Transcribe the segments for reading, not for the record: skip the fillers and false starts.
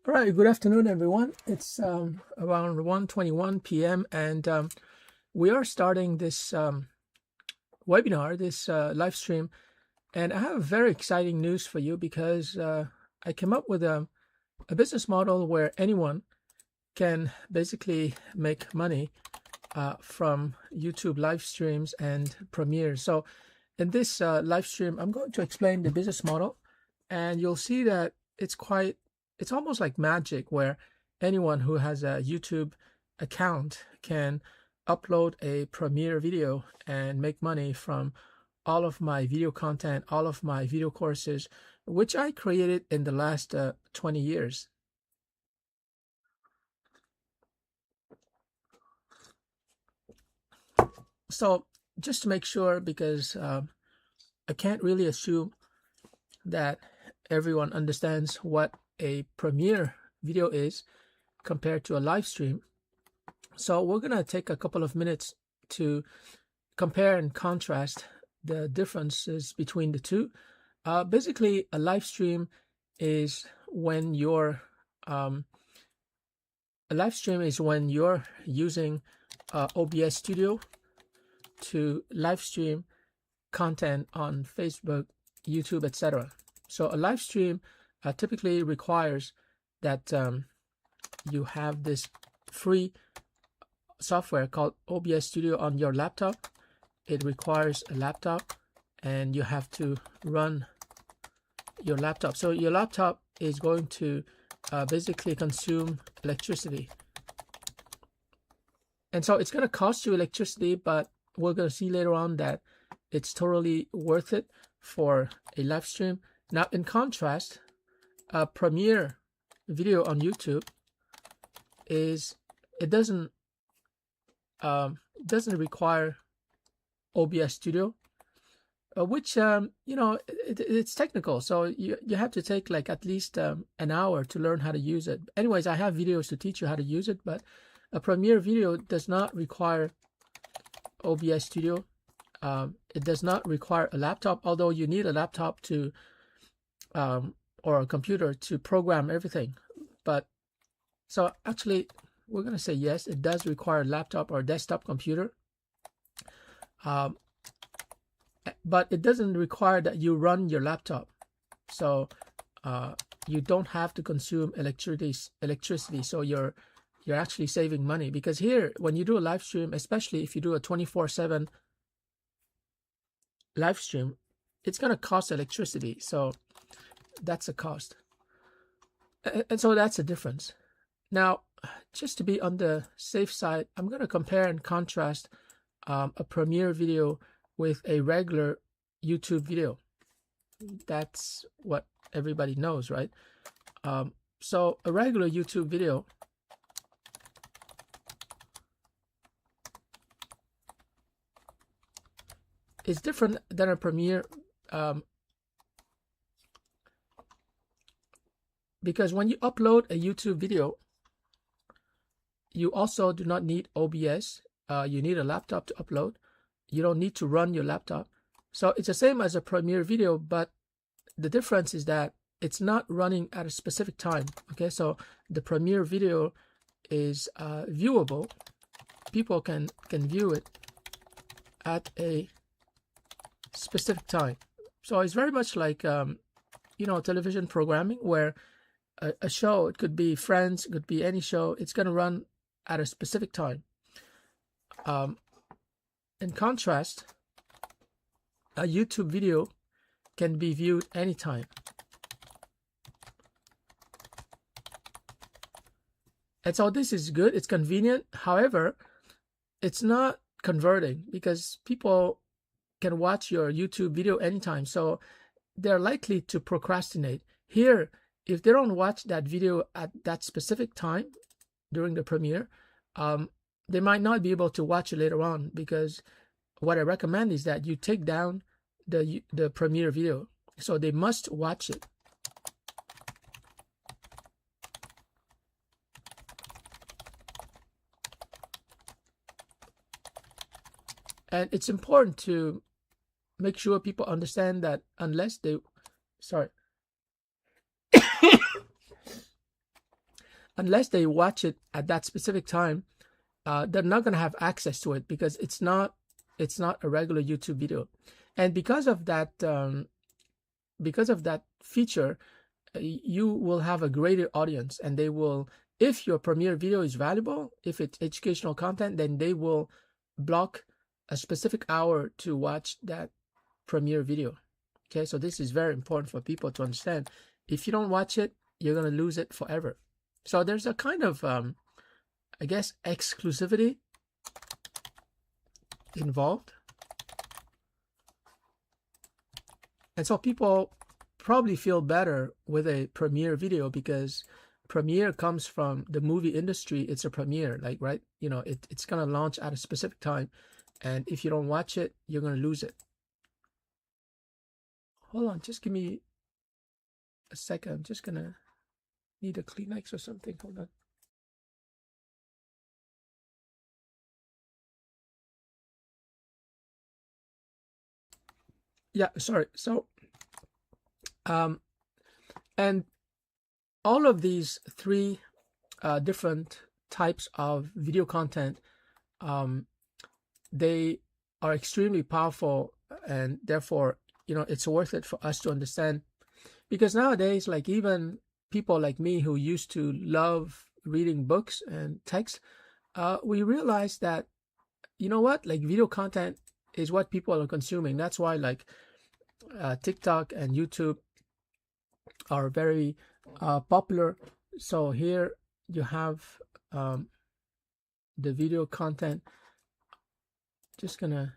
All right, good afternoon, everyone. It's around 1:21 p.m. and we are starting this webinar, this live stream. And I have very exciting news for you because I came up with a business model where anyone can basically make money from YouTube live streams and Premiere. So in this live stream, I'm going to explain the business model, and you'll see that it's almost like magic where anyone who has a YouTube account can upload a Premiere video and make money from all of my video content, all of my video courses, which I created in the last 20 years. So just to make sure, because I can't really assume that everyone understands what a Premiere video is compared to a live stream. So we're going to take a couple of minutes to compare and contrast the differences between the two. Basically, a live stream is when you're using OBS Studio to live stream content on Facebook, YouTube, etc. So a live stream typically requires that you have this free software called OBS Studio on your laptop. It requires a laptop, and you have to run your laptop. So your laptop is going to basically consume electricity. And so it's going to cost you electricity, but we're going to see later on that it's totally worth it for a live stream. Now, in contrast, a Premiere video on YouTube doesn't require OBS Studio, which it's technical, so you have to take like at least an hour to learn how to use it. Anyways, I have videos to teach you how to use it, but a Premiere video does not require OBS Studio. It does not require a laptop, although you need a laptop to or a computer to program everything. But so actually, we're going to say yes, it does require a laptop or a desktop computer. But it doesn't require that you run your laptop. So you don't have to consume electricity. So you're actually saving money, because here, when you do a live stream, especially if you do a 24/7 live stream, it's going to cost electricity. So that's a cost. And so that's a difference. Now, just to be on the safe side, I'm going to compare and contrast a Premiere video with a regular YouTube video. That's what everybody knows, right? So a regular YouTube video is different than a Premiere, because when you upload a YouTube video, you also do not need OBS. You need a laptop to upload. You don't need to run your laptop. So it's the same as a Premiere video, but the difference is that it's not running at a specific time. Okay, so the Premiere video is viewable. People can view it at a specific time. So it's very much like television programming, where a show, it could be Friends, it could be any show, it's going to run at a specific time. In contrast, a YouTube video can be viewed anytime. And so this is good, it's convenient. However, it's not converting, because people can watch your YouTube video anytime. So they're likely to procrastinate. Here, if they don't watch that video at that specific time during the premiere, they might not be able to watch it later on, because what I recommend is that you take down the Premiere video. So they must watch it. And it's important to make sure people understand that unless they, unless they watch it at that specific time, they're not going to have access to it because it's not a regular YouTube video. And because of that feature, you will have a greater audience, and they will, if your premiere video is valuable, if it's educational content, then they will block a specific hour to watch that premiere video. Okay, so this is very important for people to understand. If you don't watch it, you're going to lose it forever. So there's a kind of I guess exclusivity involved, and so people probably feel better with a premiere video because premiere comes from the movie industry. It's a premiere, like, right, you know, it's gonna launch at a specific time, and if you don't watch it, you're gonna lose it. Hold on, just give me a second. I'm just gonna need a Kleenex or something. Hold on. Yeah, sorry. So and all of these three different types of video content, they are extremely powerful, and therefore, you know, it's worth it for us to understand. Because nowadays, like, even people like me who used to love reading books and text, we realize that, you know what, like, video content is what people are consuming. That's why, like, TikTok and YouTube are very popular. So here you have the video content. Just gonna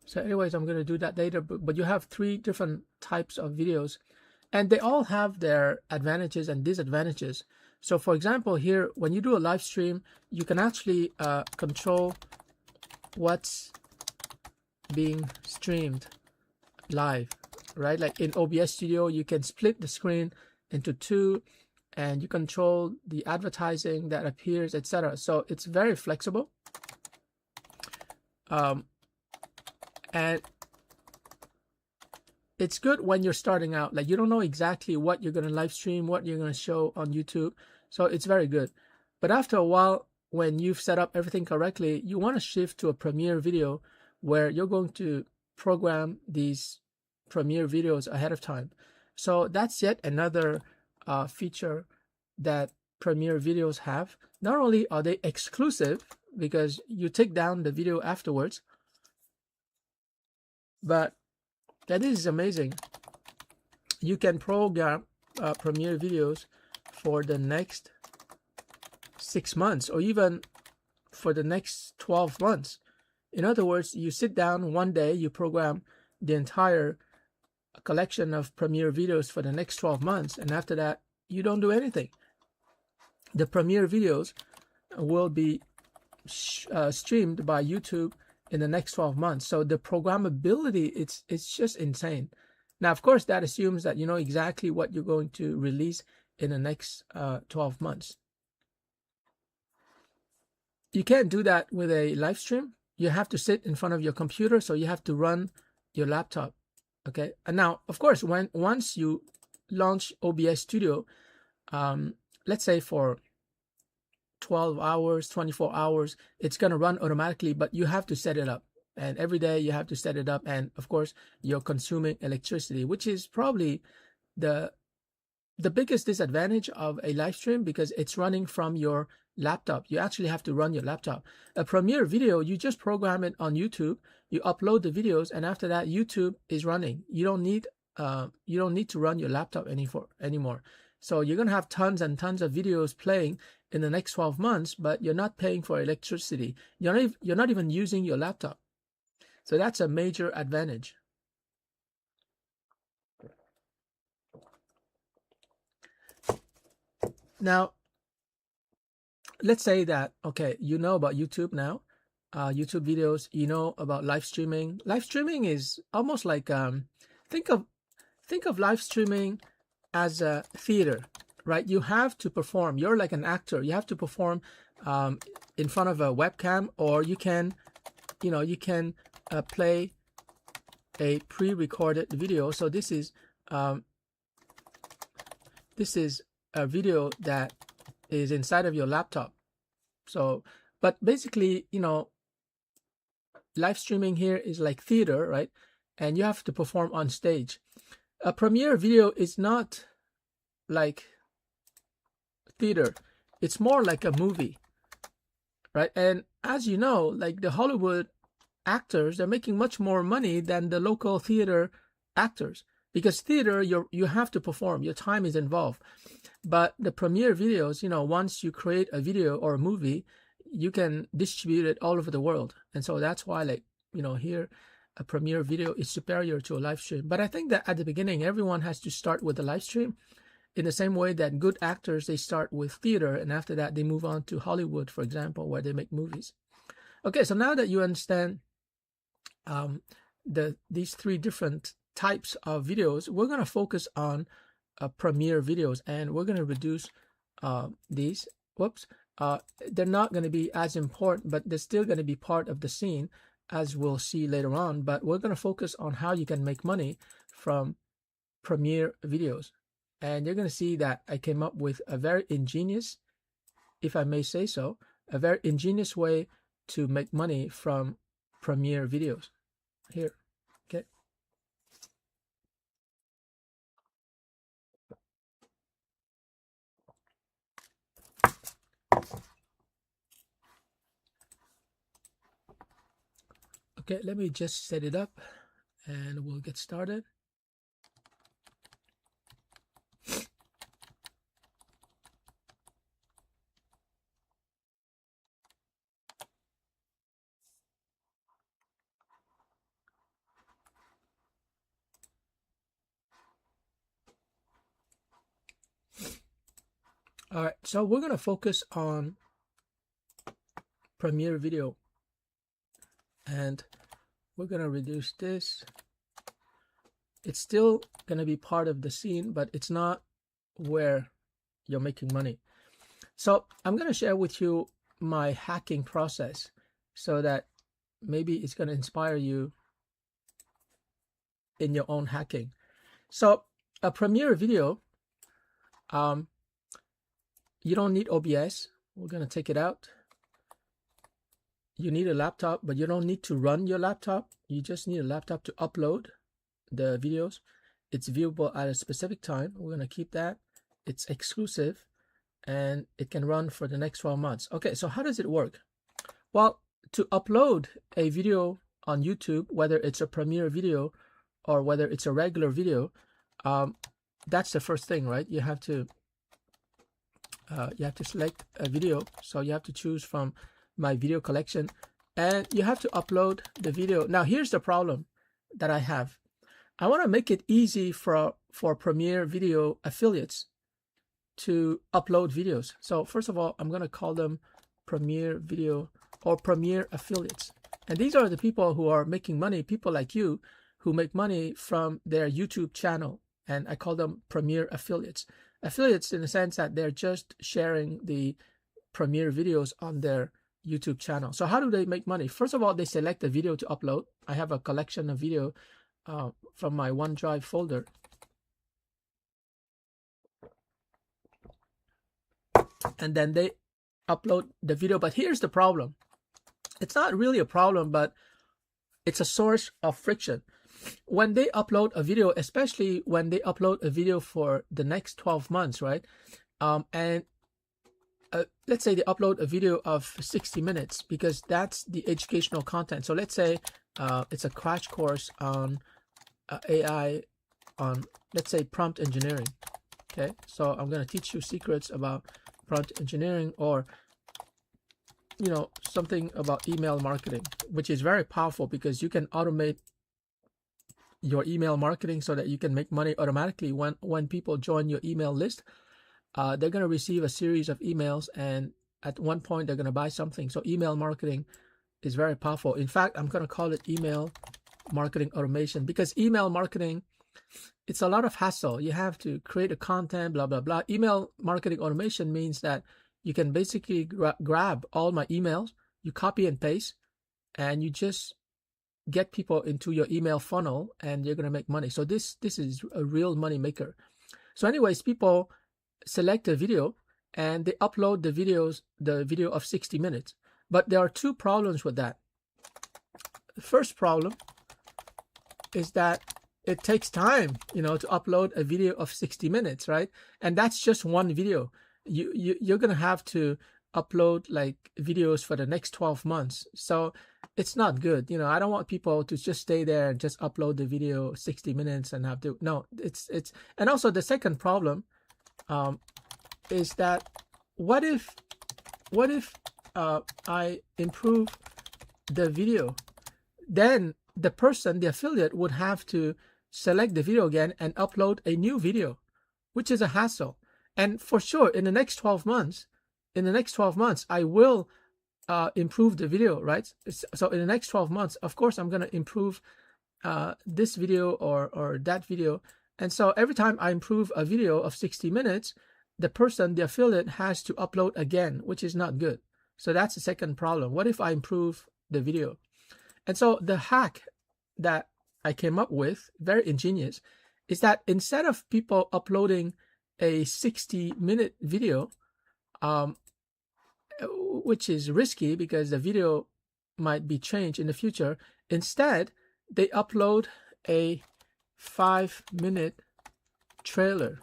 so anyways, I'm gonna do that later, but you have three different types of videos, and they all have their advantages and disadvantages. So for example, here, when you do a live stream, you can actually control what's being streamed live, right? Like in OBS Studio, you can split the screen into two, and you control the advertising that appears, etc. So it's very flexible. And it's good when you're starting out, like, you don't know exactly what you're going to live stream, what you're going to show on YouTube. So it's very good. But after a while, when you've set up everything correctly, you want to shift to a premiere video where you're going to program these premiere videos ahead of time. So that's yet another feature that premiere videos have. Not only are they exclusive because you take down the video afterwards, but that is amazing. You can program premiere videos for the next 6 months, or even for the next 12 months. In other words, you sit down one day, you program the entire collection of premiere videos for the next 12 months, and after that, you don't do anything. The premiere videos will be streamed by YouTube in the next 12 months. So the programmability, it's just insane. Now, of course, that assumes that you know exactly what you're going to release in the next 12 months. You can't do that with a live stream. You have to sit in front of your computer, so you have to run your laptop. Okay, and now, of course, once you launch OBS Studio, let's say for 12 hours, 24 hours, it's going to run automatically, but you have to set it up. And every day you have to set it up. And of course, you're consuming electricity, which is probably the biggest disadvantage of a live stream, because it's running from your laptop. You actually have to run your laptop. A premiere video, you just program it on YouTube, you upload the videos, and after that, YouTube is running. You don't need to run your laptop anymore. So you're going to have tons and tons of videos playing in the next 12 months, but you're not paying for electricity. You're not even using your laptop. So that's a major advantage. Now, let's say that, okay, you know about YouTube now, YouTube videos, you know about live streaming. Live streaming is almost like, think of live streaming as a theater, right? You have to perform. You're like an actor. You have to perform in front of a webcam, or you can play a pre-recorded video. So this is a video that is inside of your laptop. So, but basically, you know, live streaming here is like theater, right? And you have to perform on stage. A premiere video is not like theater. It's more like a movie, right? And as you know, like the Hollywood actors, they're making much more money than the local theater actors, because theater, you have to perform, your time is involved. But the premiere videos, you know, once you create a video or a movie, you can distribute it all over the world. And so that's why, like, you know, here a premiere video is superior to a live stream. But I think that at the beginning, everyone has to start with a live stream, in the same way that good actors, they start with theater, and after that they move on to Hollywood, for example, where they make movies. Okay, so now that you understand these three different types of videos, we're going to focus on premiere videos, and we're going to reduce these. They're not going to be as important, but they're still going to be part of the scene, as we'll see later on. But we're going to focus on how you can make money from premiere videos. And you're going to see that I came up with a very ingenious, if I may say so, a very ingenious way to make money from premiere videos here. Okay. Okay, let me just set it up and we'll get started. All right, so we're going to focus on premiere video, and we're going to reduce this. It's still going to be part of the scene, but it's not where you're making money. So I'm going to share with you my hacking process, so that maybe it's going to inspire you in your own hacking. So a premiere video, you don't need OBS. We're going to take it out. You need a laptop, but you don't need to run your laptop. You just need a laptop to upload the videos. It's viewable at a specific time. We're going to keep that. It's exclusive, and it can run for the next 12 months. Okay, so how does it work? Well, to upload a video on YouTube, whether it's a premiere video or whether it's a regular video, that's the first thing, right? You have to select a video. So you have to choose from my video collection, and you have to upload the video. Now, here's the problem that I have. I want to make it easy for premiere video affiliates to upload videos. So first of all, I'm going to call them premiere video or premiere affiliates. And these are the people who are making money, people like you who make money from their YouTube channel. And I call them premiere affiliates. Affiliates in the sense that they're just sharing the premiere videos on their YouTube channel. So how do they make money? First of all, they select a video to upload. I have a collection of video from my OneDrive folder. And then they upload the video. But here's the problem. It's not really a problem, but it's a source of friction. When they upload a video, especially when they upload a video for the next 12 months, right? Let's say they upload a video of 60 minutes, because that's the educational content. So let's say it's a crash course on AI, on, let's say, prompt engineering. Okay, so I'm going to teach you secrets about prompt engineering, or, you know, something about email marketing, which is very powerful because you can automate your email marketing so that you can make money automatically. When people join your email list, they're going to receive a series of emails, and at one point they're going to buy something. So email marketing is very powerful. In fact, I'm going to call it email marketing automation, because email marketing, it's a lot of hassle. You have to create a content, blah, blah, blah. Email marketing automation means that you can basically grab all my emails, you copy and paste, and you just get people into your email funnel, and you're going to make money. So this is a real money maker. So anyways, people select a video and they upload the video of 60 minutes. But there are two problems with that. The first problem is that it takes time, to upload a video of 60 minutes, right? And that's just one video. You're going to have to upload like videos for the next 12 months. So it's not good. I don't want people to just stay there and just upload the video 60 minutes and have to, no, it's, and also the second problem is that what if I improve the video, then the person, the affiliate, would have to select the video again and upload a new video, which is a hassle. And for sure, in the next 12 months, I will improve the video, right? So in the next 12 months, of course, I'm going to improve this video or that video. And so every time I improve a video of 60 minutes, the person, the affiliate, has to upload again, which is not good. So that's the second problem. What if I improve the video? And so the hack that I came up with, very ingenious, is that instead of people uploading a 60-minute video, which is risky because the video might be changed in the future, instead they upload a 5-minute trailer,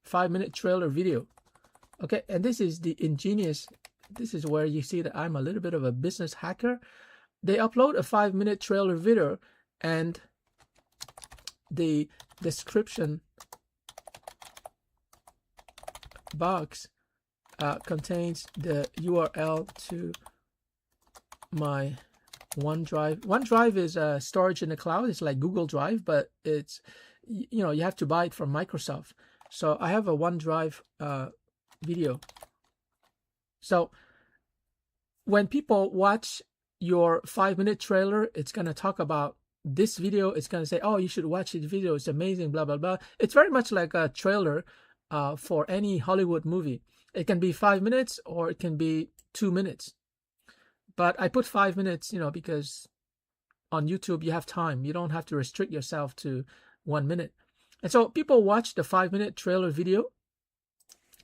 5-minute trailer video. Okay, and this is the ingenious, this is where you see that I'm a little bit of a business hacker. They upload a 5-minute trailer video, and the description box contains the URL to my OneDrive. OneDrive is storage in the cloud. It's like Google Drive, but it's, you have to buy it from Microsoft. So I have a OneDrive video. So when people watch your 5-minute trailer, it's going to talk about this video. It's going to say, oh, you should watch this video. It's amazing, blah, blah, blah. It's very much like a trailer for any Hollywood movie. It can be 5 minutes or it can be 2 minutes. But I put 5 minutes, because on YouTube you have time. You don't have to restrict yourself to 1 minute. And so people watch the 5-minute trailer video,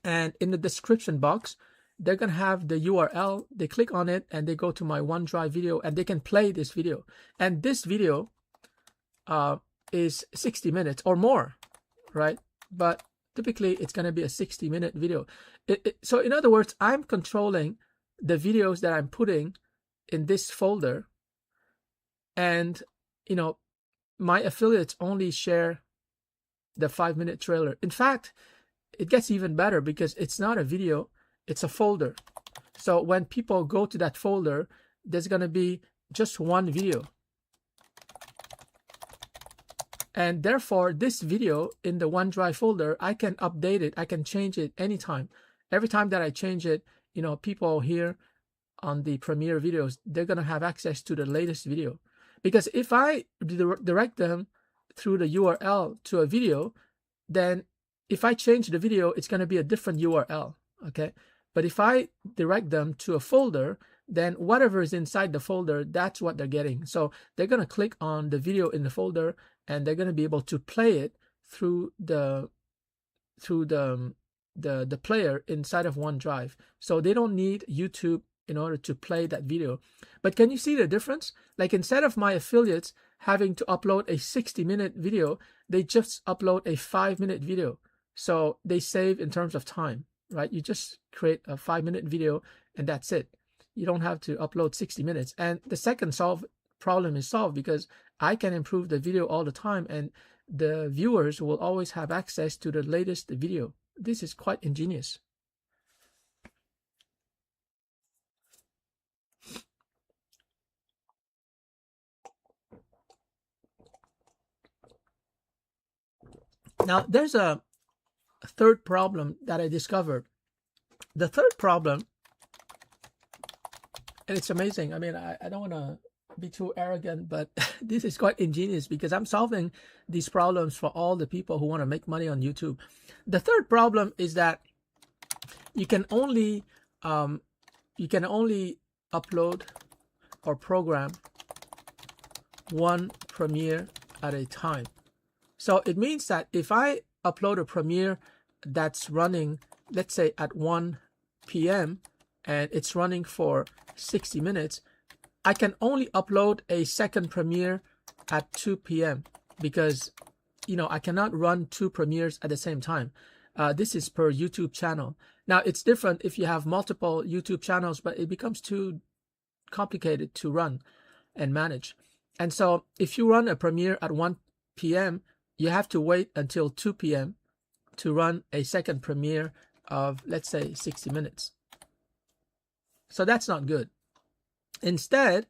and in the description box, they're going to have the URL. They click on it and they go to my OneDrive video, and they can play this video. And this video is 60 minutes or more, right? But typically it's going to be a 60-minute video. So in other words, I'm controlling the videos that I'm putting in this folder, and my affiliates only share the 5-minute trailer. In fact, it gets even better because it's not a video, it's a folder. So when people go to that folder, there's going to be just one video. And therefore, this video in the OneDrive folder, I can update it. I can change it anytime. Every time that I change it, people here on the Premiere videos, they're going to have access to the latest video. Because if I direct them through the URL to a video, then if I change the video, it's going to be a different URL. Okay. But if I direct them to a folder, then whatever is inside the folder, that's what they're getting. So they're going to click on the video in the folder, and they're going to be able to play it through the player inside of OneDrive. So they don't need YouTube in order to play that video. But can you see the difference? Like, instead of my affiliates having to upload a 60-minute video, they just upload a 5-minute video. So they save in terms of time, right? You just create a 5-minute video and that's it. You don't have to upload 60 minutes. And the second problem is solved because I can improve the video all the time, and the viewers will always have access to the latest video. This is quite ingenious. Now, there's a third problem that I discovered. The third problem, and it's amazing. I mean, I don't want to be too arrogant, but this is quite ingenious because I'm solving these problems for all the people who want to make money on YouTube. The third problem is that you can only upload or program one Premiere at a time. So it means that if I upload a Premiere that's running, let's say at 1 p.m. and it's running for 60 minutes, I can only upload a second Premiere at 2 p.m. because, you know, I cannot run two Premieres at the same time. This is per YouTube channel. Now, it's different if you have multiple YouTube channels, but it becomes too complicated to run and manage. And so if you run a Premiere at 1 p.m., you have to wait until 2 p.m. to run a second Premiere of, let's say, 60 minutes. So that's not good. Instead,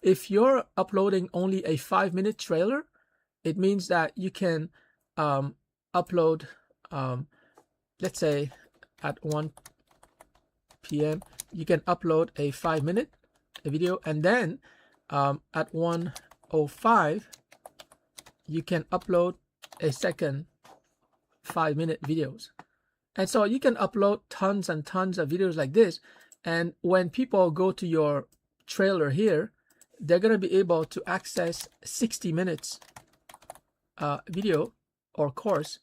if you're uploading only a 5-minute trailer, it means that you can upload, let's say at 1 p.m., you can upload a 5-minute video, and then at 1:05, you can upload a second 5-minute videos. And so you can upload tons and tons of videos like this. And when people go to your trailer here, they're going to be able to access 60 minutes video or course.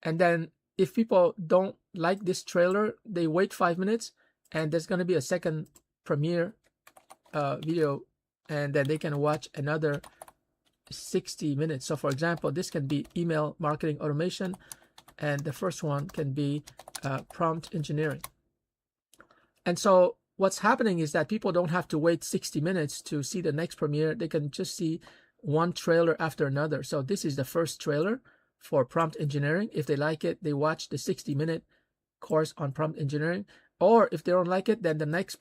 And then if people don't like this trailer, they wait 5 minutes and there's going to be a second Premiere video, and then they can watch another 60 minutes. So for example, this can be email marketing automation, and the first one can be prompt engineering. And so what's happening is that people don't have to wait 60 minutes to see the next Premiere. They can just see one trailer after another. So this is the first trailer for prompt engineering. If they like it, they watch the 60-minute course on prompt engineering. Or if they don't like it, then the next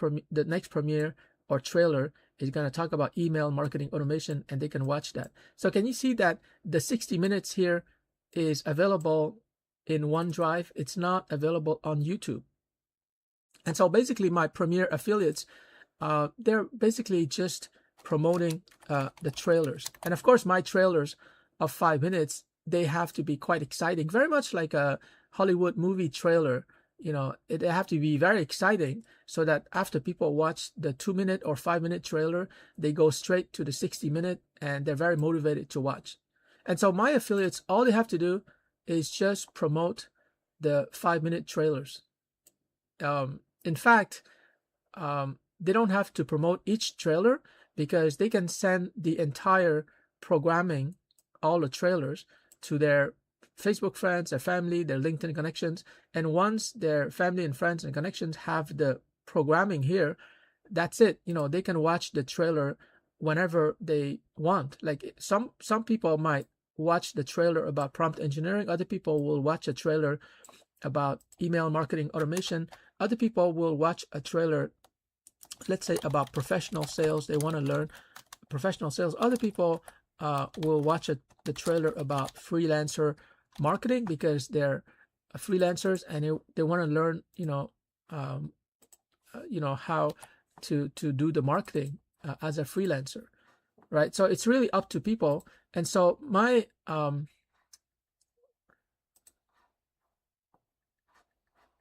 Premiere or trailer is going to talk about email marketing automation, and they can watch that. So can you see that the 60 minutes here is available in OneDrive? It's not available on YouTube. And so basically my Premiere affiliates, they're basically just promoting the trailers. And of course, my trailers of 5 minutes, they have to be quite exciting, very much like a Hollywood movie trailer. You know, they have to be very exciting so that after people watch the 2-minute or 5-minute trailer, they go straight to the 60-minute and they're very motivated to watch. And so my affiliates, all they have to do is just promote the 5-minute trailers. In fact, they don't have to promote each trailer because they can send the entire programming, all the trailers, to their Facebook friends, their family, their LinkedIn connections. And once their family and friends and connections have the programming here, that's it. You know, they can watch the trailer whenever they want. Like some people might watch the trailer about prompt engineering. Other people will watch a trailer about email marketing automation. Other people will watch a trailer, let's say, about professional sales. They want to learn professional sales. Other people will watch the trailer about freelancer marketing because they're freelancers and they want to learn, how to do the marketing as a freelancer, right? So it's really up to people. And so my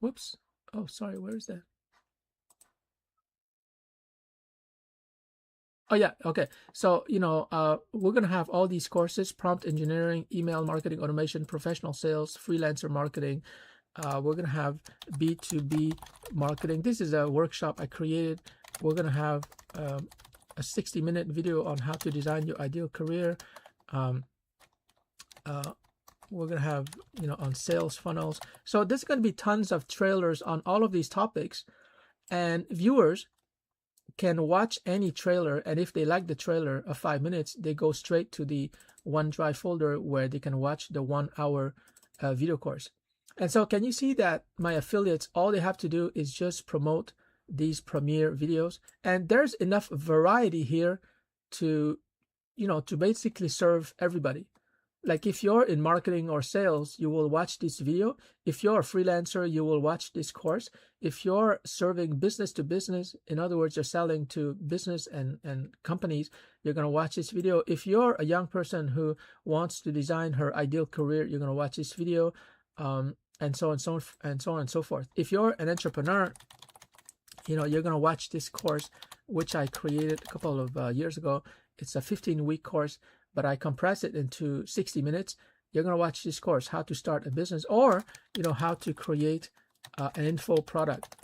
whoops. Oh, sorry. Where is that? Oh, yeah. Okay. So, we're going to have all these courses: prompt engineering, email marketing automation, professional sales, freelancer marketing. We're going to have B2B marketing. This is a workshop I created. We're going to have a 60-minute video on how to design your ideal career. We're going to have, on sales funnels. So there's going to be tons of trailers on all of these topics, and viewers can watch any trailer. And if they like the trailer of 5 minutes, they go straight to the OneDrive folder where they can watch the 1-hour video course. And so can you see that my affiliates, all they have to do is just promote these Premiere videos, and there's enough variety here to, to basically serve everybody. Like if you're in marketing or sales, you will watch this video. If you're a freelancer, you will watch this course. If you're serving business to business, in other words, you're selling to business and companies, you're going to watch this video. If you're a young person who wants to design her ideal career, you're going to watch this video, and so on and so forth. If you're an entrepreneur, you're going to watch this course, which I created a couple of years ago. it's a 15-week course, but I compress it into 60 minutes. You're going to watch this course, how to start a business, or, how to create an info product.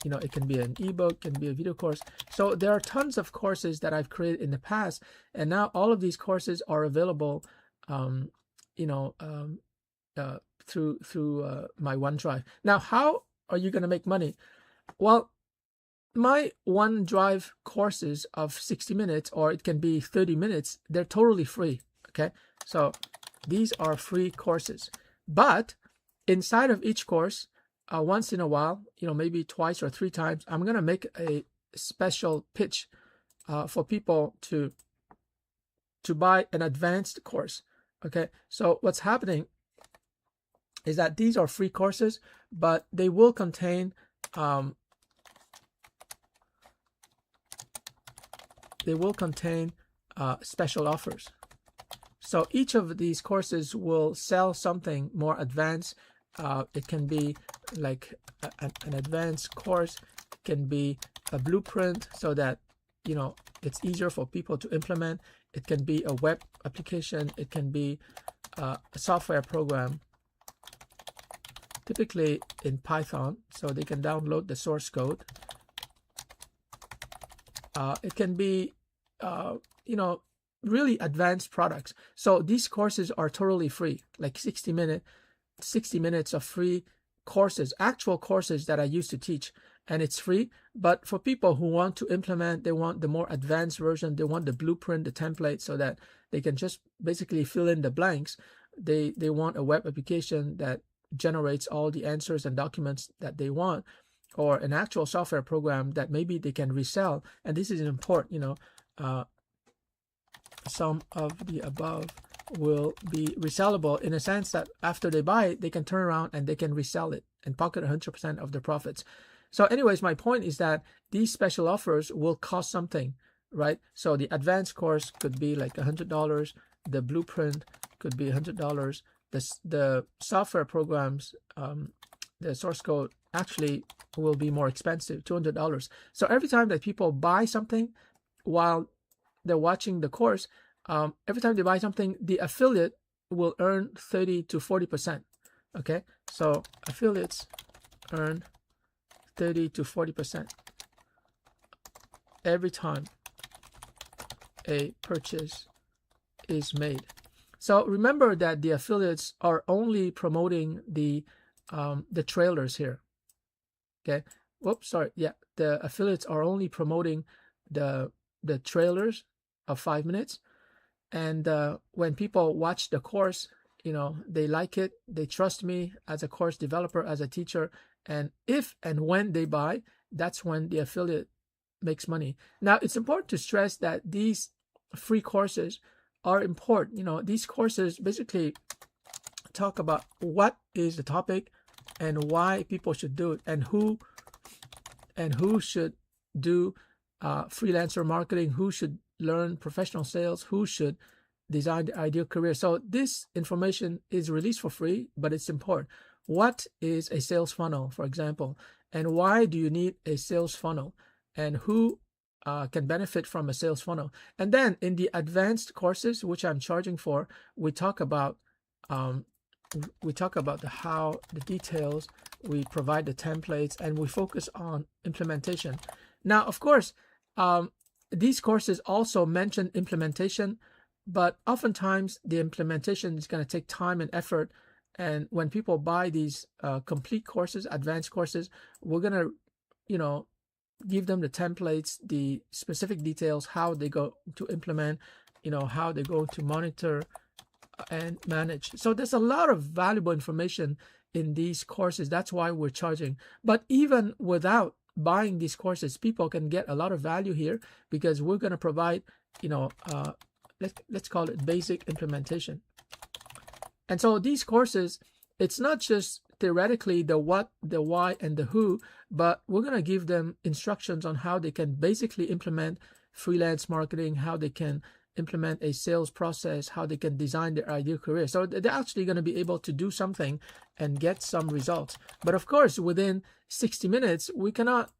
It can be an ebook, can be a video course. So there are tons of courses that I've created in the past, and now all of these courses are available, through my OneDrive. Now, how are you going to make money? Well, my OneDrive courses of 60 minutes, or it can be 30 minutes, they're totally free. Okay, so these are free courses, but inside of each course, once in a while, maybe twice or 3 times, I'm going to make a special pitch for people to buy an advanced course. Okay, so what's happening is that these are free courses, but they will contain special offers. So each of these courses will sell something more advanced. It can be like an advanced course. It can be a blueprint so that it's easier for people to implement. It can be a web application. It can be a software program, typically in Python, so they can download the source code. It can be really advanced products. So these courses are totally free, like 60 minutes of free courses, actual courses that I used to teach, and it's free. But for people who want to implement, they want the more advanced version, they want the blueprint, the template, so that they can just basically fill in the blanks. They want a web application that generates all the answers and documents that they want, or an actual software program that maybe they can resell. And this is important, some of the above will be resellable in a sense that after they buy it, they can turn around and they can resell it and pocket 100% of the profits. So anyways, my point is that these special offers will cost something, right? So the advanced course could be like $100. The blueprint could be $100. The software programs, the source code actually will be more expensive, $200. So every time that people buy something while they're watching the course, every time they buy something, the affiliate will earn 30 to 40%. Okay, so affiliates earn 30 to 40% every time a purchase is made. So remember that the affiliates are only promoting the trailers here. Okay, whoops, sorry. Yeah, the affiliates are only promoting the trailers of 5 minutes. And when people watch the course, they like it, they trust me as a course developer, as a teacher, and if and when they buy, that's when the affiliate makes money. Now, it's important to stress that these free courses are important. These courses basically talk about what is the topic and why people should do it, and who should do freelancer marketing, who should learn professional sales, who should design the ideal career. So this information is released for free, but it's important. What is a sales funnel, for example, and why do you need a sales funnel, and who can benefit from a sales funnel? And then in the advanced courses, which I'm charging for, we talk about the how, the details, we provide the templates, and we focus on implementation. Now, of course, these courses also mention implementation, but oftentimes the implementation is going to take time and effort. And when people buy these complete courses, advanced courses, we're going to, give them the templates, the specific details, how they go to implement, how they go to monitor and manage. So there's a lot of valuable information in these courses. That's why we're charging. But even without buying these courses, people can get a lot of value here, because we're going to provide, let's call it basic implementation. And so these courses, it's not just theoretically the what, the why, and the who, but we're going to give them instructions on how they can basically implement freelance marketing, how they can implement a sales process, how they can design their ideal career. So they're actually going to be able to do something and get some results. But of course, within 60 minutes, we cannot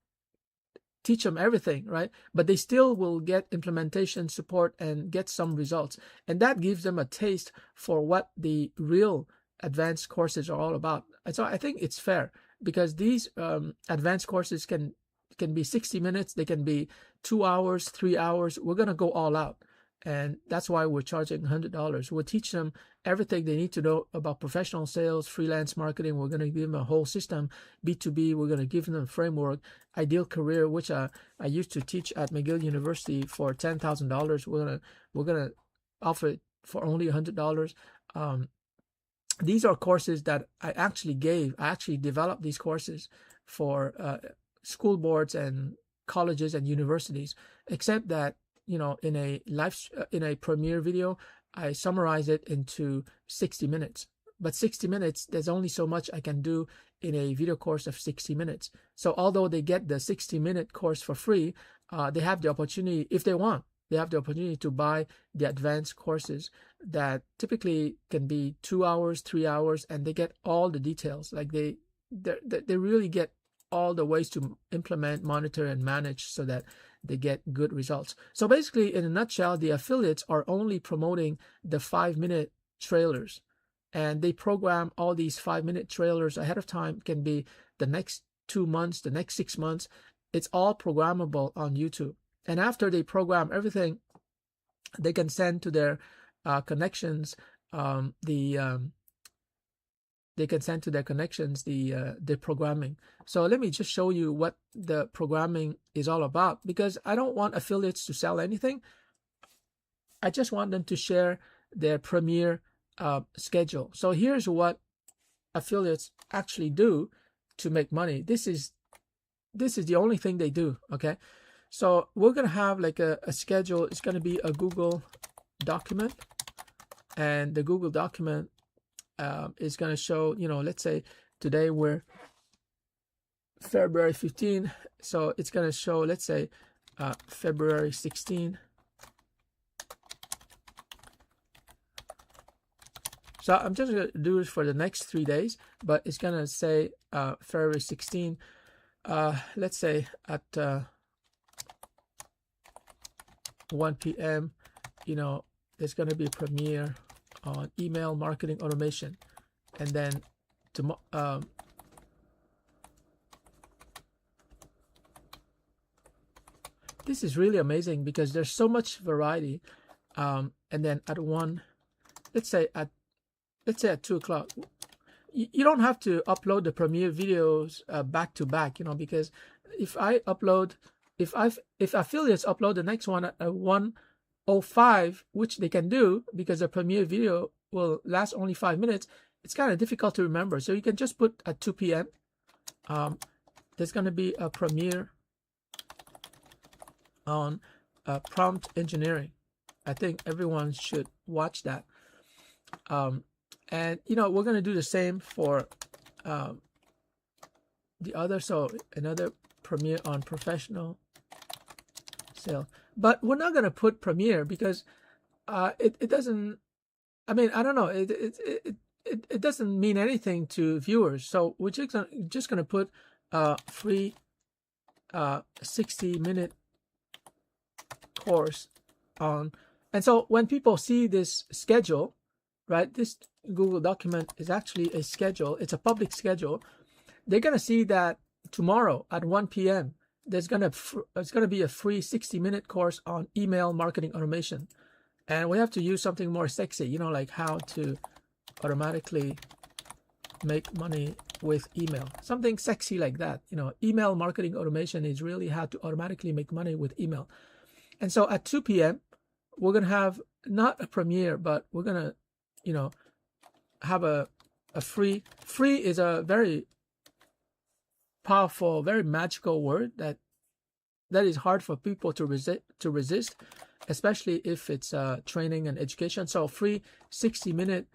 teach them everything, right? But they still will get implementation support and get some results. And that gives them a taste for what the real advanced courses are all about. And so I think it's fair, because these advanced courses can be 60 minutes, they can be 2 hours, 3 hours. We're going to go all out. And that's why we're charging $100. We'll teach them everything they need to know about professional sales, freelance marketing. We're going to give them a whole system, B2B. We're going to give them a framework, Ideal Career, which I used to teach at McGill University for $10,000. We're gonna offer it for only $100. These are courses that I actually gave. I actually developed these courses for school boards and colleges and universities, except that, you know, in a Premiere video, I summarize it into 60 minutes. But 60 minutes, there's only so much I can do in a video course of 60 minutes. So although they get the 60-minute course for free, they have the opportunity, if they want, they have the opportunity to buy the advanced courses that typically can be 2 hours, 3 hours, and they get all the details. Like they really get all the ways to implement, monitor, and manage so that they get good results. So basically, in a nutshell, the affiliates are only promoting the 5-minute trailers, and they program all these 5-minute trailers ahead of time. It can be the next 2 months, the next 6 months. It's all programmable on YouTube. And after they program everything, they can send to their connections they can send to their connections the programming. So let me just show you what the programming is all about, because I don't want affiliates to sell anything. I just want them to share their Premiere schedule. So here's what affiliates actually do to make money. This is the only thing they do. Okay, so we're gonna have like a schedule. It's gonna be a Google document, and the Google document is going to show, you know, let's say today we're February 15, so it's going to show, let's say, February 16. So I'm just going to do it for the next 3 days, but it's going to say February 16, let's say at 1 p.m., you know, there's going to be a premiere on email marketing automation. And then this is really amazing because there's so much variety. And then at let's say at 2 o'clock, you don't have to upload the Premiere videos back to back, you know, because if affiliates upload the next one at 1:05, which they can do because the Premiere video will last only 5 minutes, it's kind of difficult to remember. So you can just put at 2 p.m. There's going to be a Premiere on prompt engineering. I think everyone should watch that. And, you know, we're going to do the same for the other. So another Premiere on professional sale. But we're not going to put Premiere because it doesn't, I mean, I don't know, it doesn't mean anything to viewers. So we're just going to put free 60-minute course on. And so when people see this schedule, right, this Google document is actually a schedule. It's a public schedule. They're going to see that tomorrow at 1 p.m., it's going to be a free 60-minute course on email marketing automation. And we have to use something more sexy, you know, like how to automatically make money with email. Something sexy like that. You know, email marketing automation is really how to automatically make money with email. And so at 2 p.m., we're going to have not a Premiere, but we're going to, you know, have a free. Free is a very powerful, very magical word that is hard for people to resist, especially if it's training and education. So free 60-minute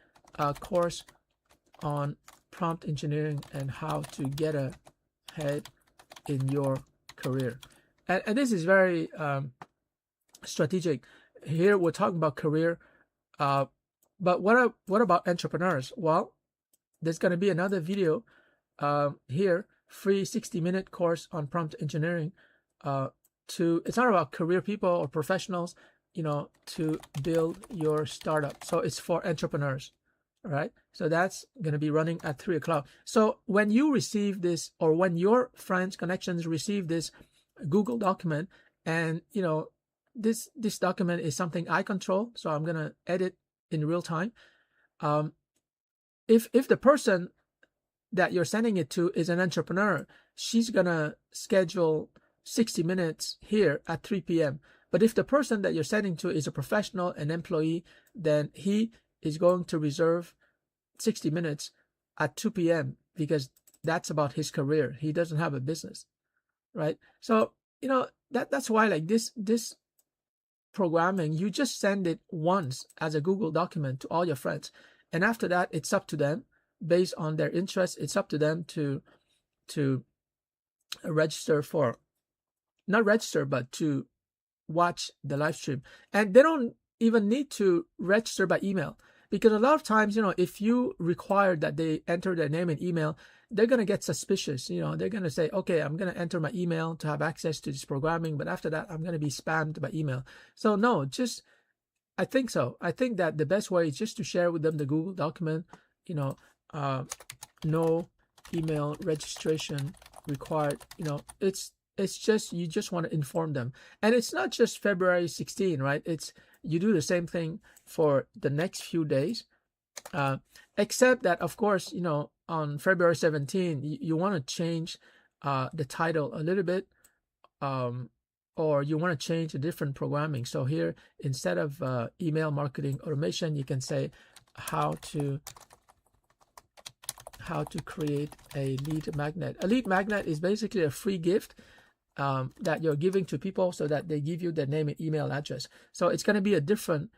course on prompt engineering and how to get ahead in your career. And this is very strategic. Here we're talking about career, but what about entrepreneurs? Well, there's going to be another video here, free 60-minute course on prompt engineering it's not about career people or professionals, to build your startup. So it's for entrepreneurs. All right. So that's going to be running at 3 o'clock. So when you receive this, or when your friends, connections receive this Google document, and this document is something I control, so I'm going to edit in real time. If the person that you're sending it to is an entrepreneur, she's going to schedule 60 minutes here at 3 p.m. But if the person that you're sending to is a professional, an employee, then he is going to reserve 60 minutes at 2 p.m. because that's about his career. He doesn't have a business, right? So, that's why, like, this programming, you just send it once as a Google document to all your friends. And after that, it's up to them based on their interests. It's up to them to register for, not register, but to watch the live stream. And they don't even need to register by email, because a lot of times, if you require that they enter their name and email, they're going to get suspicious. They're going to say, okay, I'm going to enter my email to have access to this programming, but after that, I'm going to be spammed by email. So no, I think that the best way is just to share with them the Google document, no email registration required. It's just, you just want to inform them. And it's not just February 16, right? You do the same thing for the next few days, except that, of course, on February 17, you want to change the title a little bit, or you want to change a different programming. So here, instead of email marketing automation, you can say how to create a lead magnet. A lead magnet is basically a free gift that you're giving to people so that they give you their name and email address. So it's going to be a different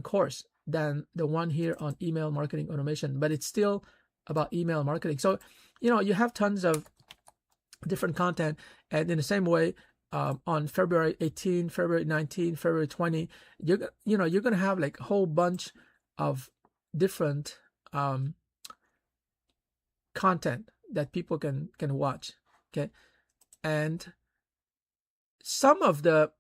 course than the one here on email marketing automation, but it's still about email marketing. So, you have tons of different content. And in the same way, on February 18, February 19, February 20, you're going to have like a whole bunch of different content that people can watch. Okay. And some of the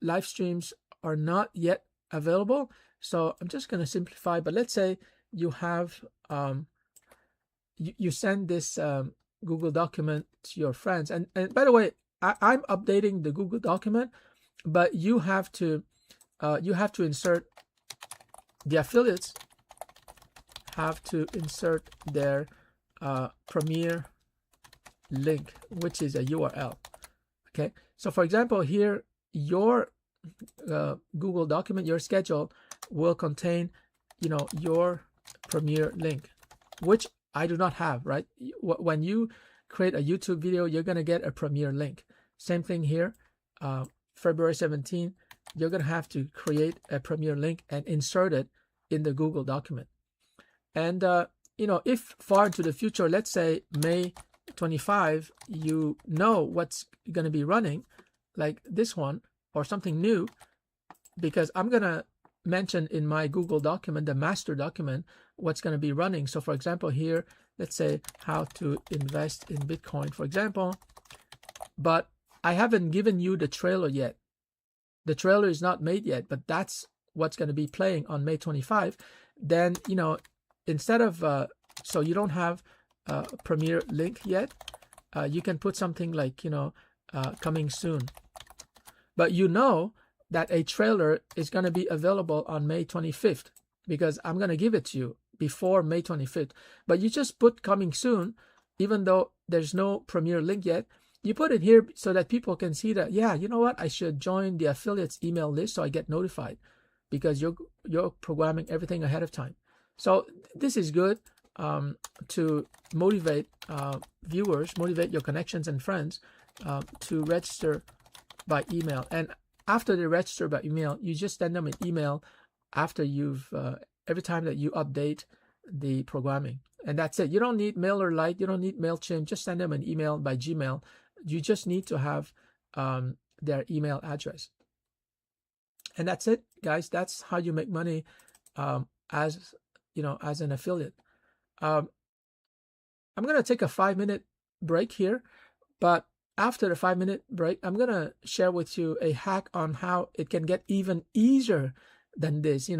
live streams are not yet available. So I'm just going to simplify, but let's say you have, you send this Google document to your friends. And by the way, I'm updating the Google document, but you have to insert, the affiliates have to insert their Premier link, which is a URL. Okay. So for example, here, your Google document, your schedule will contain, your Premier link, which I do not have, right? When you create a YouTube video, you're going to get a Premier link. Same thing here, February 17, you're going to have to create a Premier link and insert it in the Google document. And, if far into the future, let's say May 25, what's going to be running, like this one or something new, because I'm going to mention in my Google document, the master document, what's going to be running. So for example, here, let's say how to invest in Bitcoin, for example, but I haven't given you the trailer yet. The trailer is not made yet, but that's what's going to be playing on May 25. Then, instead of, so you don't have a Premier link yet, you can put something like, coming soon. But that a trailer is going to be available on May 25th, because I'm going to give it to you before May 25th. But you just put coming soon, even though there's no Premier link yet. You put it here so that people can see that, yeah, you know what, I should join the affiliates email list so I get notified, because you're programming everything ahead of time. So this is good to motivate viewers, motivate your connections and friends to register by email. And after they register by email, you just send them an email after every time that you update the programming. And that's it. You don't need MailerLite. You don't need MailChimp. Just send them an email by Gmail. You just need to have their email address. And that's it, guys. That's how you make money as an affiliate. I'm going to take a 5-minute break here, but after the 5-minute break, I'm gonna share with you a hack on how it can get even easier than this.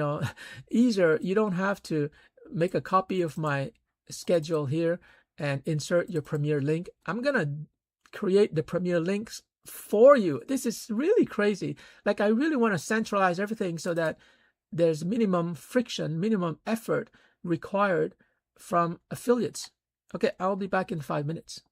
Easier. You don't have to make a copy of my schedule here and insert your Premiere link. I'm gonna create the Premiere links for you. This is really crazy. Like, I really want to centralize everything so that there's minimum friction, minimum effort required from affiliates. Okay, I'll be back in 5 minutes.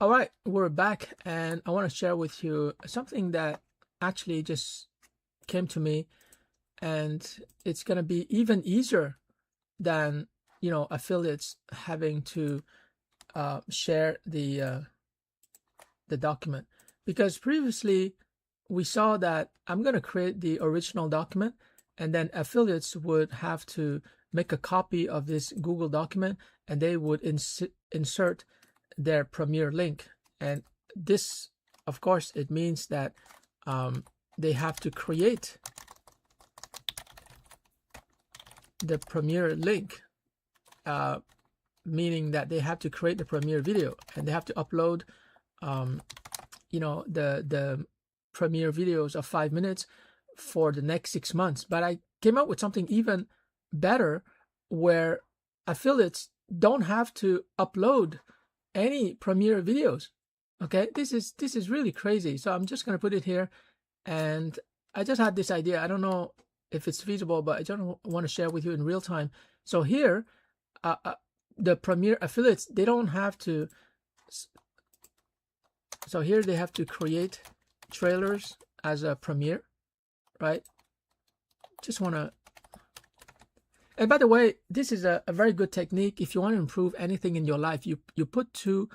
All right, we're back, and I want to share with you something that actually just came to me, and it's going to be even easier than affiliates having to share the document, because previously we saw that I'm going to create the original document, and then affiliates would have to make a copy of this Google document, and they would insert their Premiere link. And this, of course, it means that they have to create the Premiere link, meaning that they have to create the Premiere video, and they have to upload the Premiere videos of 5 minutes for the next 6 months. But I came up with something even better, where affiliates don't have to upload any Premiere videos. Okay, this is really crazy. So I'm just gonna put it here, and I just had this idea. I don't know if it's feasible, but I just want to share with you in real time. So here, the Premiere affiliates, they don't have to. So here they have to create trailers as a Premiere, right? Just want to. And by the way, this is a very good technique. If you want to improve anything in your life, you put two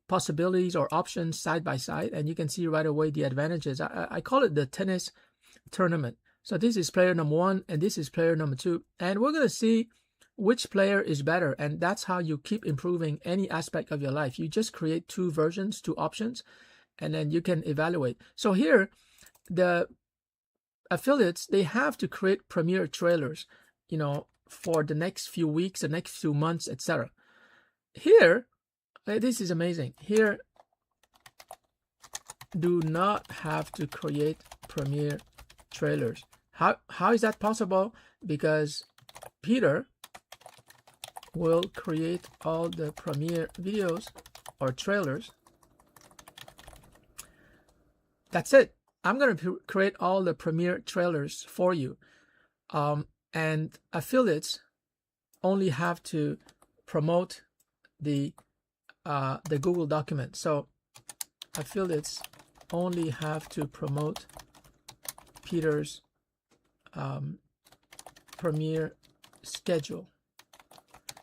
possibilities or options side by side, and you can see right away the advantages. I call it the tennis tournament. So this is player number 1, and this is player number 2. And we're going to see which player is better. And that's how you keep improving any aspect of your life. You just create two versions, two options, and then you can evaluate. So here, the affiliates, they have to create Premiere trailers, for the next few weeks, the next few months, etc. Here, this is amazing. Here, do not have to create Premiere trailers. How is that possible? Because Peter will create all the Premiere videos or trailers. That's it. I'm going to create all the Premiere trailers for you. And affiliates only have to promote the Google document. So affiliates only have to promote Peter's Premiere schedule,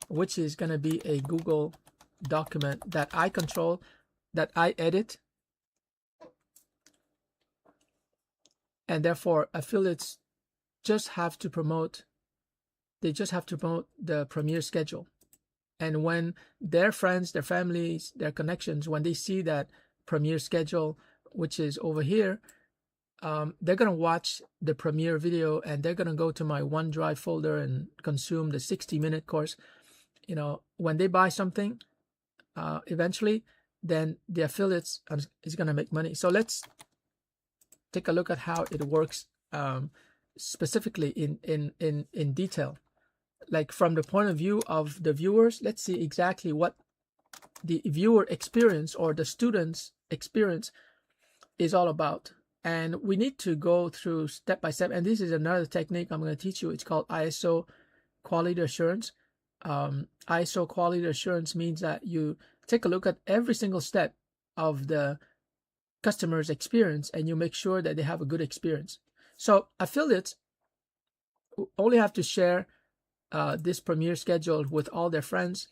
which is going to be a Google document that I control, that I edit, and therefore affiliates just have to promote, they just have to promote the Premiere schedule. And when their friends, their families, their connections, when they see that Premiere schedule, which is over here, they're going to watch the Premiere video and they're going to go to my OneDrive folder and consume the 60-minute course. You know, when they buy something, eventually, then the affiliates is going to make money. So let's take a look at how it works specifically in detail. Like from the point of view of the viewers, let's see exactly what the viewer experience or the student's experience is all about. And we need to go through step by step. And this is another technique I'm going to teach you. It's called ISO quality assurance. ISO quality assurance means that you take a look at every single step of the customer's experience and you make sure that they have a good experience. So affiliates only have to share this Premiere schedule with all their friends,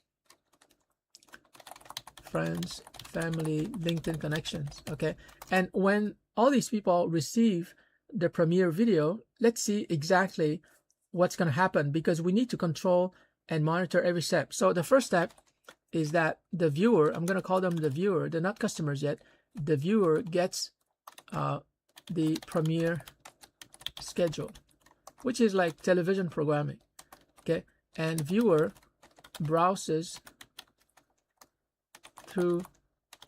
family, LinkedIn connections. Okay. And when all these people receive the Premiere video, let's see exactly what's going to happen, because we need to control and monitor every step. So the first step is that the viewer, I'm going to call them the viewer, they're not customers yet. The viewer gets the Premiere schedule, which is like television programming. Okay. And viewer browses through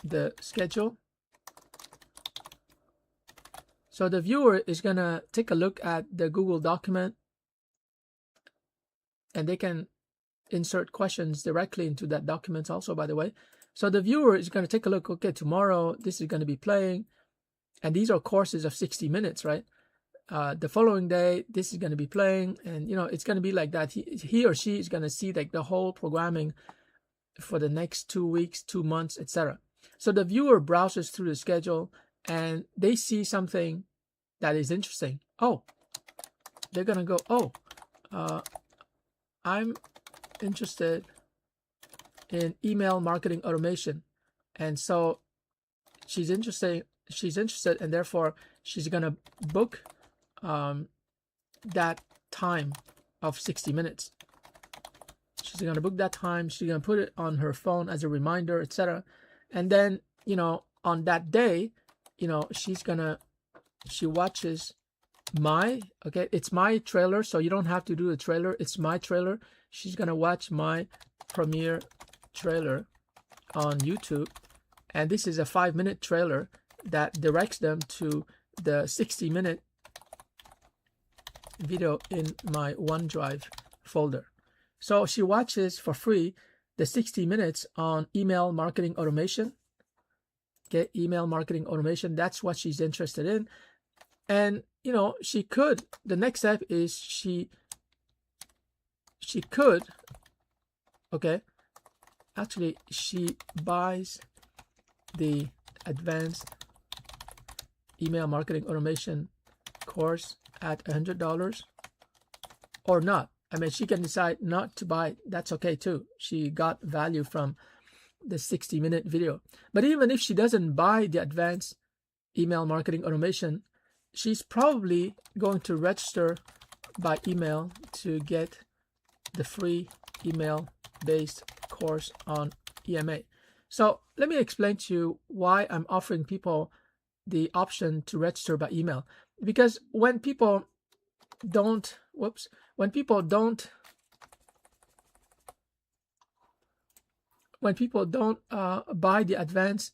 the schedule. So the viewer is going to take a look at the Google document and they can insert questions directly into that document also, by the way. So the viewer is going to take a look, okay, tomorrow this is going to be playing, and these are courses of 60 minutes, right? The following day, this is going to be playing, and you know, it's going to be like that. He or she is going to see like the whole programming for the next 2 weeks, 2 months, etc. So the viewer browses through the schedule and they see something that is interesting. Oh, they're going to go, oh, I'm interested in email marketing automation. And so she's interested, and therefore she's going to book that time of 60 minutes. She's going to book that time. She's going to put it on her phone as a reminder, etc. And then, you know, on that day, you know, she watches my, okay, it's my trailer. So you don't have to do a trailer. It's my trailer. She's going to watch my Premiere trailer on YouTube. And this is a 5-minute trailer that directs them to the 60-minute video in my OneDrive folder. So she watches for free the 60 minutes on email marketing automation. Okay, email marketing automation, that's what she's interested in. And, you know, she could, the next step is she could, okay, actually she buys the advanced email marketing automation course at $100 or not. I mean, she can decide not to buy. That's okay too. She got value from the 60-minute video. But even if she doesn't buy the advanced email marketing automation, she's probably going to register by email to get the free email-based course on EMA. So let me explain to you why I'm offering people the option to register by email. Because when people don't, when people don't buy the advanced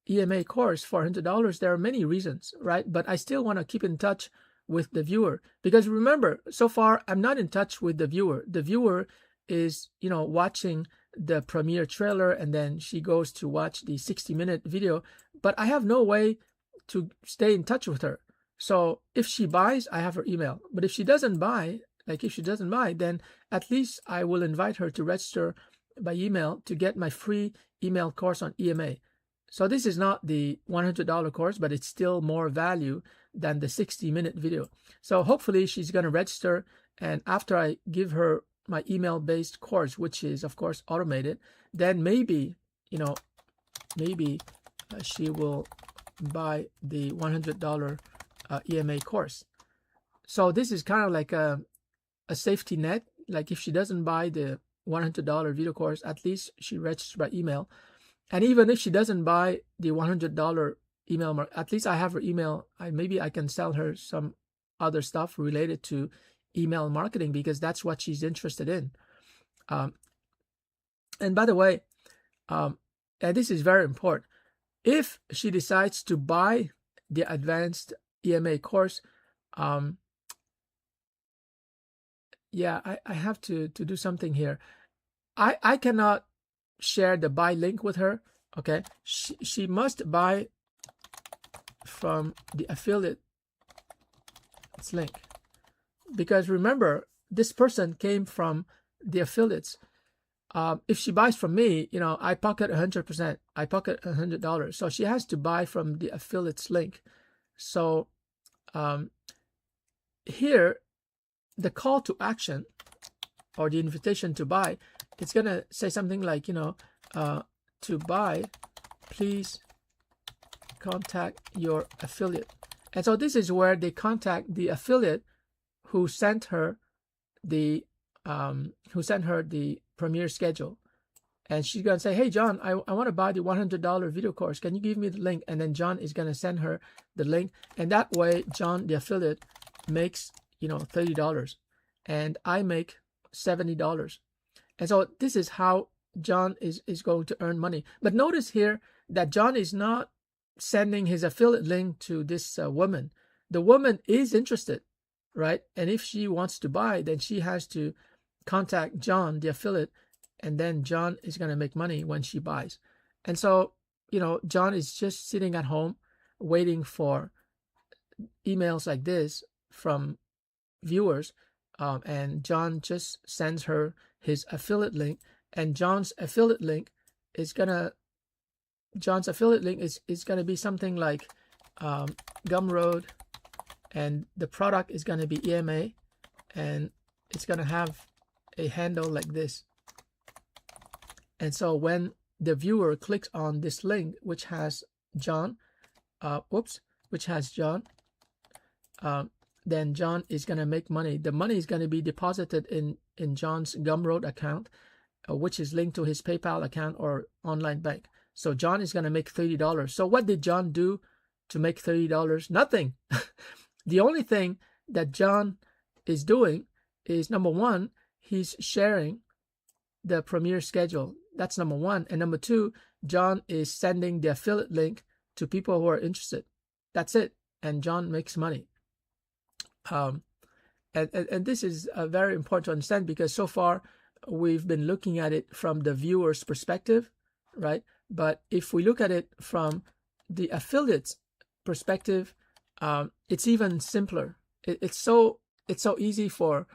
EMA course for $100, there are many reasons, right? But I still want to keep in touch with the viewer, because remember, so far I'm not in touch with the viewer. The viewer is, watching the premiere trailer, and then she goes to watch the 60-minute video, but I have no way to stay in touch with her. So if she buys, I have her email. But if she doesn't buy, then at least I will invite her to register by email to get my free email course on EMA. So this is not the $100 course, but it's still more value than the 60-minute video. So hopefully she's going to register, and after I give her my email-based course, which is of course automated, then maybe she will buy the $100 EMA course. So this is kind of like a safety net. Like if she doesn't buy the $100 video course, at least she registers by email. And even if she doesn't buy the $100 email, at least I have her email. Maybe I can sell her some other stuff related to email marketing, because that's what she's interested in. And by the way, and this is very important, if she decides to buy the advanced EMA course, I have to do something here. I cannot share the buy link with her. Okay, she must buy from the affiliate link, because remember, this person came from the affiliates. If she buys from me, I pocket 100%. I pocket $100. So she has to buy from the affiliates link. So here, the call to action or the invitation to buy, it's going to say something like, to buy, please contact your affiliate. And so this is where they contact the affiliate who sent her the premiere schedule. And she's going to say, hey, John, I want to buy the $100 video course. Can you give me the link? And then John is going to send her the link. And that way, John, the affiliate, makes, $30. And I make $70. And so this is how John is going to earn money. But notice here that John is not sending his affiliate link to this woman. The woman is interested, right? And if she wants to buy, then she has to contact John, the affiliate, and then John is going to make money when she buys. And so, John is just sitting at home waiting for emails like this from viewers, and John just sends her his affiliate link, and John's affiliate link is going to be something like Gumroad, and the product is going to be EMA, and it's going to have a handle like this. And so when the viewer clicks on this link, which has John, then John is going to make money. The money is going to be deposited in John's Gumroad account, which is linked to his PayPal account or online bank. So John is going to make $30. So what did John do to make $30? Nothing. The only thing that John is doing is, number one, he's sharing the premiere schedule. That's number one. And number two, John is sending the affiliate link to people who are interested. That's it. And John makes money. And this is very important to understand, because so far we've been looking at it from the viewer's perspective, right? But if we look at it from the affiliate's perspective, it's even simpler. It's so easy for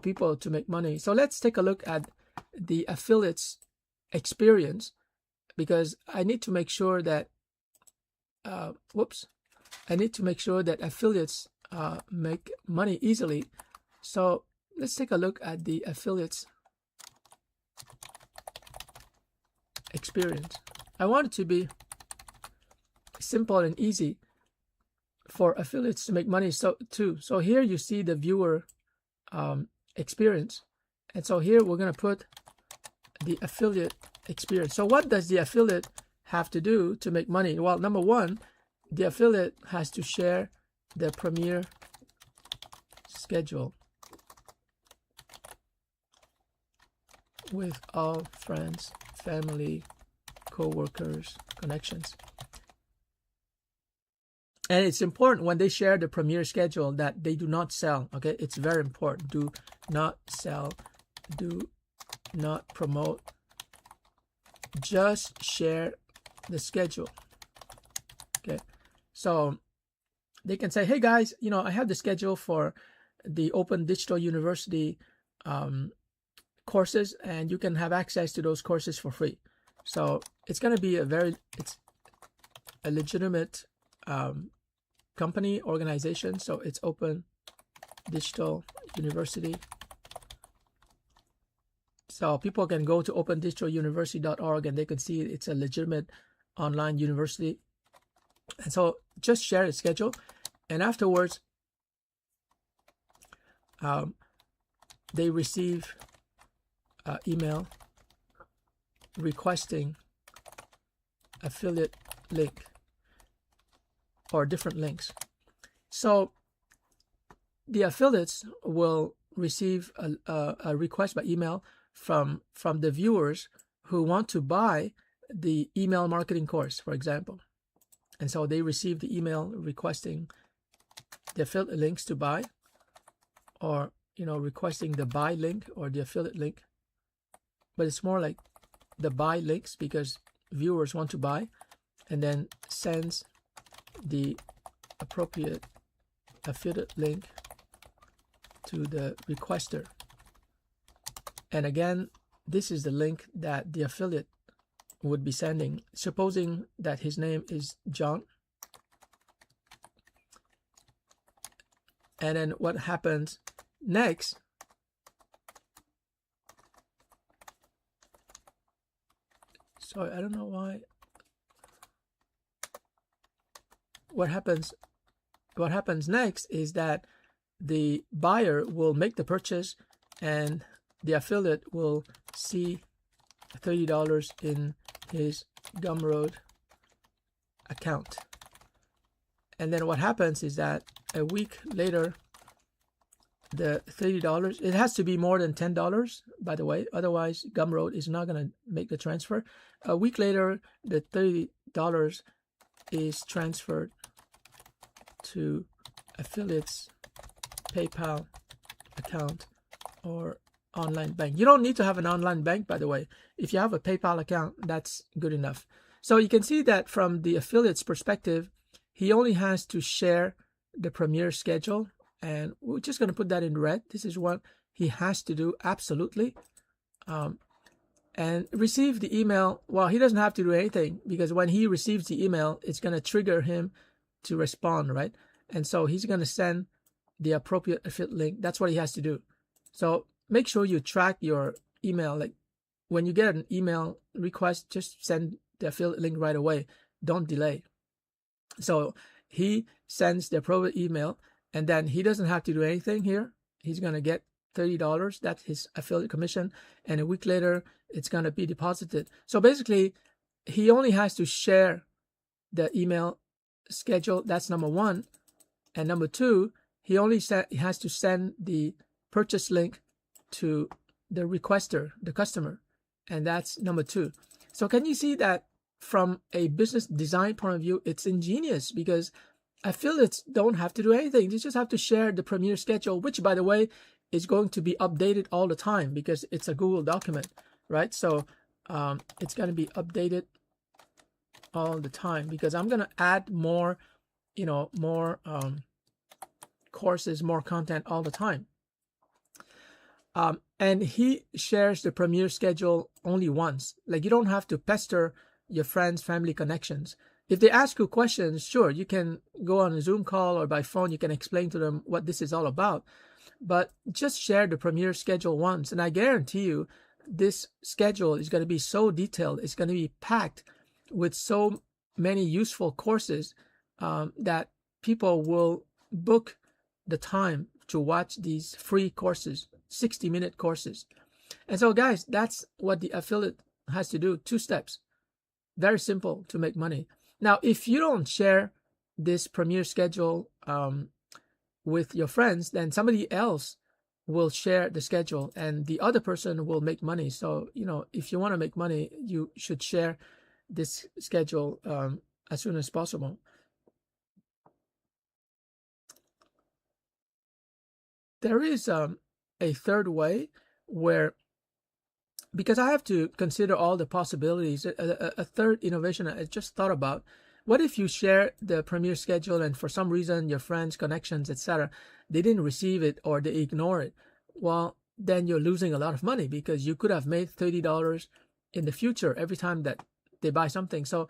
people to make money. So let's take a look at the affiliate's experience, because I need to make sure that affiliates make money easily. So let's take a look at the affiliates experience. I want it to be simple and easy for affiliates to make money too. So here you see the viewer experience. And so here we're going to put the affiliate experience. So what does the affiliate have to do to make money? Well, number one, the affiliate has to share the premiere schedule with all friends, family, co-workers, connections. And it's important when they share the Premier schedule that they do not sell. Okay, it's very important. Do not sell. Do not promote. Just share the schedule. Okay, so they can say, hey guys, I have the schedule for the Open Digital University courses, and you can have access to those courses for free. So it's going to be it's a legitimate company, organization. So it's Open Digital University. So people can go to opendigitaluniversity.org and they can see it's a legitimate online university. And so just share the schedule, and afterwards they receive email requesting affiliate link or different links. So the affiliates will receive a request by email from the viewers who want to buy the email marketing course, for example. And so they receive the email requesting the affiliate links to buy, or requesting the buy link or the affiliate link. But it's more like the buy links because viewers want to buy, and then sends the appropriate affiliate link to the requester. And again, this is the link that the affiliate would be sending. Supposing that his name is John. And then what happens next Sorry, I don't know why. What happens next is that the buyer will make the purchase and the affiliate will see $30 in his Gumroad account. And then what happens is that a week later, the $30, it has to be more than $10, by the way, otherwise Gumroad is not going to make the transfer. A week later, the $30 is transferred to affiliate's PayPal account or online bank. You don't need to have an online bank, by the way. If you have a PayPal account, that's good enough. So you can see that from the affiliate's perspective, he only has to share the Premier schedule, and we're just going to put that in red. This is what he has to do, absolutely. And receive the email. Well, he doesn't have to do anything, because when he receives the email, it's going to trigger him to respond, right? And so he's going to send the appropriate affiliate link. That's what he has to do. So make sure you track your email. Like when you get an email request, just send the affiliate link right away. Don't delay. So he sends the appropriate email, and then he doesn't have to do anything here. He's going to get $30. That's his affiliate commission. And a week later, it's going to be deposited. So basically, he only has to share the email schedule. That's number one. And number two, he only has to send the purchase link to the requester, the customer. And that's number two. So can you see that from a business design point of view, it's ingenious, because affiliates don't have to do anything. They just have to share the Premier schedule, which, by the way, is going to be updated all the time because it's a Google document, right? So it's going to be updated all the time, because I'm going to add more, more courses, more content all the time. And he shares the Premier schedule only once. Like, you don't have to pester your friends, family connections. If they ask you questions, sure, you can go on a Zoom call or by phone. You can explain to them what this is all about. But just share the Premier schedule once. And I guarantee you, this schedule is going to be so detailed. It's going to be packed with so many useful courses that people will book the time to watch these free courses, 60-minute courses. And so, guys, that's what the affiliate has to do. 2 steps. Very simple to make money. Now, if you don't share this Premier schedule with your friends, then somebody else will share the schedule and the other person will make money. So, if you want to make money, you should share this schedule as soon as possible. There is a third way where, because I have to consider all the possibilities, a third innovation I just thought about. What if you share the Premiere schedule and for some reason your friends, connections, etc., they didn't receive it or they ignore it? Well, then you're losing a lot of money because you could have made $30 in the future every time that they buy something. So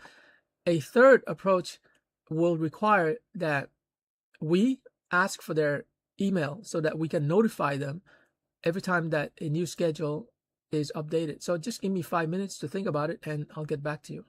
a third approach will require that we ask for their email so that we can notify them every time that a new schedule is updated. So just give me 5 minutes to think about it and I'll get back to you.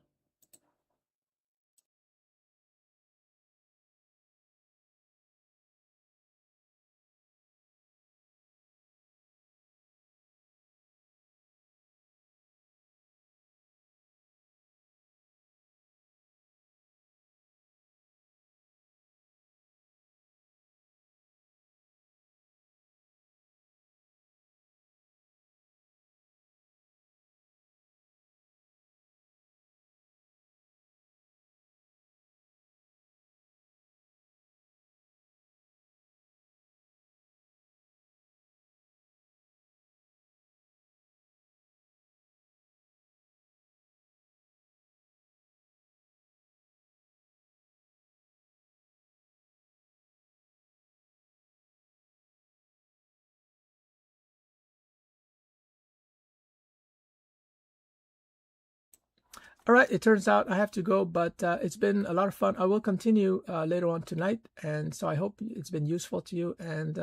All right, it turns out I have to go, but it's been a lot of fun. I will continue later on tonight, and so I hope it's been useful to you. And